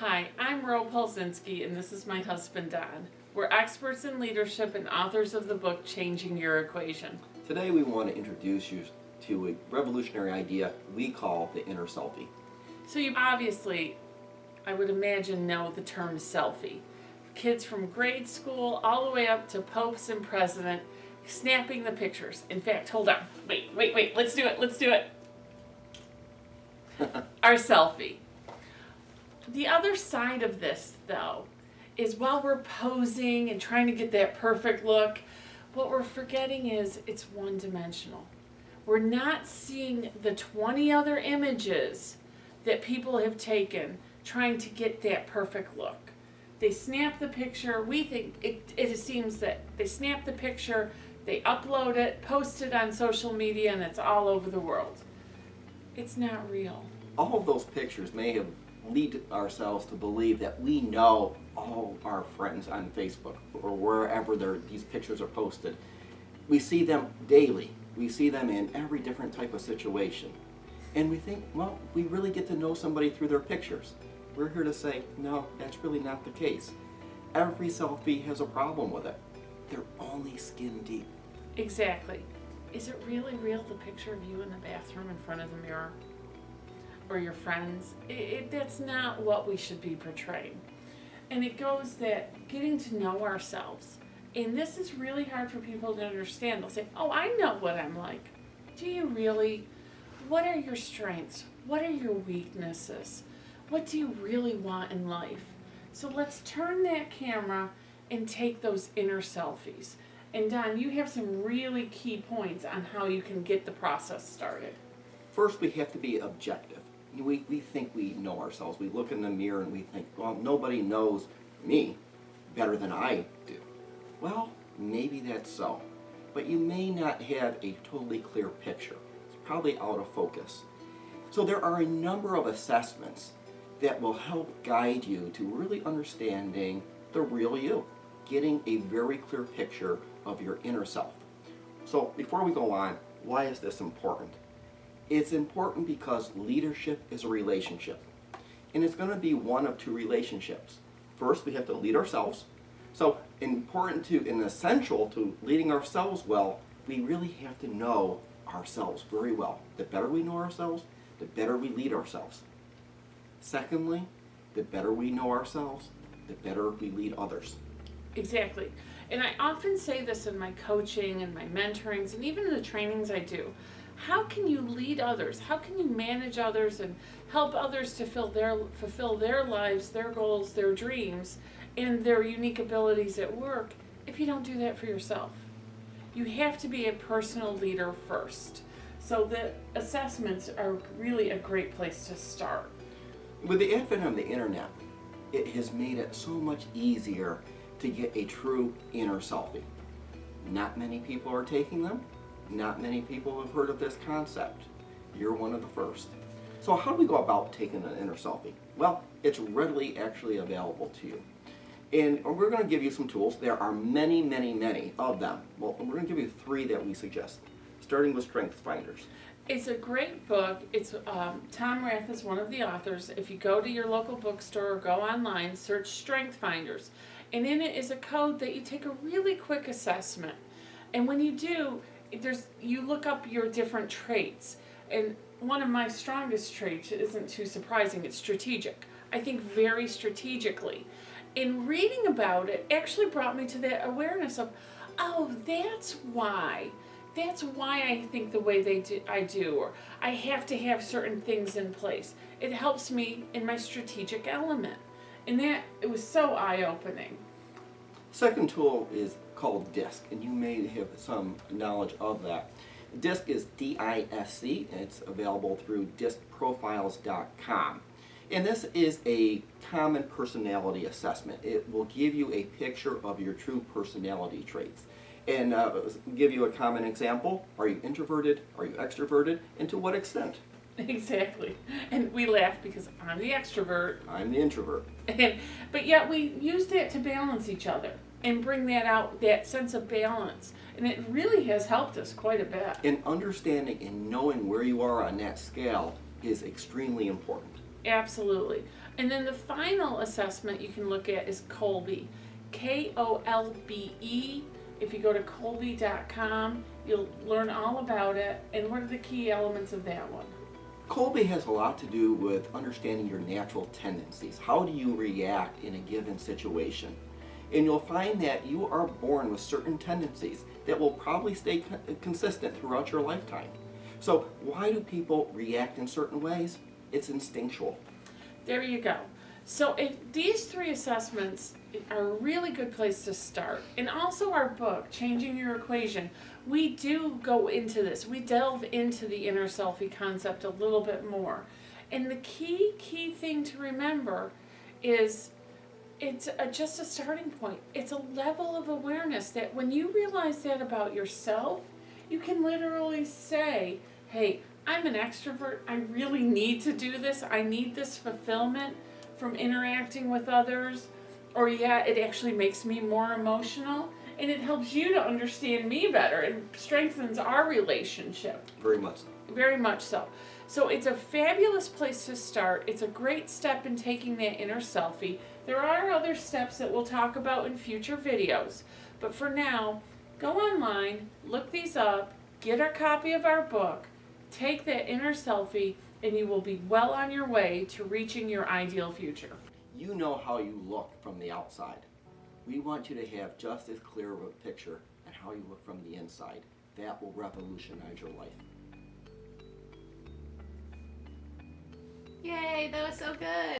Hi, I'm Ro Polzinski, and this is my husband Don. We're experts in leadership and authors of the book Changing Your Equation. Today we want to introduce you to a revolutionary idea we call the inner selfie. So you obviously, I would imagine, know the term selfie. Kids from grade school all the way up to popes and president snapping the pictures. In fact, hold on. Wait. Let's do it. Our selfie. The other side of this, though, is while we're posing and trying to get that perfect look, what we're forgetting is it's one-dimensional. We're not seeing the 20 other images that people have taken trying to get that perfect look. They snap the picture. We think it seems that they snap the picture, they upload it, post it on social media, and it's all over the world. It's not real. All of those pictures may have lead ourselves to believe that we know all our friends on Facebook or wherever these pictures are posted. We see them daily. We see them in every different type of situation. And we think, well, we really get to know somebody through their pictures. We're here to say, no, that's really not the case. Every selfie has a problem with it. They're only skin deep. Exactly. Is it really real, the picture of you in the bathroom in front of the mirror? Or your friends? That's not what we should be portraying. And it goes that getting to know ourselves. And this is really hard for people to understand. They'll say, oh, I know what I'm like. Do you really? What are your strengths? What are your weaknesses? What do you really want in life? So let's turn that camera and take those inner selfies. And Don, you have some really key points on how you can get the process started. First, we have to be objective. We think we know ourselves. We look in the mirror and we think, well, nobody knows me better than I do. Well, maybe that's so. But you may not have a totally clear picture. It's probably out of focus. So there are a number of assessments that will help guide you to really understanding the real you, getting a very clear picture of your inner self. So before we go on, why is this important? It's important because leadership is a relationship. And it's going to be one of two relationships. First, we have to lead ourselves. So important to and essential to leading ourselves well, we really have to know ourselves very well. The better we know ourselves, the better we lead ourselves. Secondly, the better we know ourselves, the better we lead others. Exactly. And I often say this in my coaching and my mentorings and even in the trainings I do. How can you lead others? How can you manage others and help others to fulfill their lives, their goals, their dreams, and their unique abilities at work if you don't do that for yourself? You have to be a personal leader first. So the assessments are really a great place to start. With the advent of the internet, it has made it so much easier to get a true inner selfie. Not many people are taking them. Not many people have heard of this concept. You're one of the first. So how do we go about taking an inner selfie? Well, it's readily actually available to you. And we're going to give you some tools. There are many of them. Well, we're going to give you 3 that we suggest, starting with Strength Finders. It's a great book. It's Tom Rath is one of the authors. If you go to your local bookstore or go online, search Strength Finders. And in it is a code that you take a really quick assessment. And when you do, you look up your different traits. And one of my strongest traits isn't too surprising. It's strategic. I think very strategically. In reading about it actually brought me to that awareness of, oh, that's why I think the way I do, or I have to have certain things in place. It helps me in my strategic element. And it was so eye-opening. Second tool is called DISC, and you may have some knowledge of that. DISC is D-I-S-C, and it's available through discprofiles.com. And this is a common personality assessment. It will give you a picture of your true personality traits. And give you a common example. Are you introverted? Are you extroverted? And to what extent? Exactly. And we laugh because I'm the extrovert. I'm the introvert. But yet we use that to balance each other and bring that out, that sense of balance. And it really has helped us quite a bit. And understanding and knowing where you are on that scale is extremely important. Absolutely. And then the final assessment you can look at is Kolbe. Kolbe. If you go to kolbe.com, you'll learn all about it. And what are the key elements of that one? Colby has a lot to do with understanding your natural tendencies. How do you react in a given situation? And you'll find that you are born with certain tendencies that will probably stay consistent throughout your lifetime. So why do people react in certain ways? It's instinctual. There you go. So if these 3 assessments are a really good place to start. And also our book, Changing Your Equation, we do go into this. We delve into the inner selfie concept a little bit more. And the key thing to remember is it's just a starting point. It's a level of awareness that when you realize that about yourself, you can literally say, hey, I'm an extrovert. I really need to do this. I need this fulfillment from interacting with others. Or yeah, it actually makes me more emotional. And it helps you to understand me better and strengthens our relationship. Very much so. Very much so. So it's a fabulous place to start. It's a great step in taking that inner selfie. There are other steps that we'll talk about in future videos. But for now, go online, look these up, get a copy of our book, take that inner selfie, and you will be well on your way to reaching your ideal future. You know how you look from the outside. We want you to have just as clear of a picture on how you look from the inside. That will revolutionize your life. Yay, that was so good.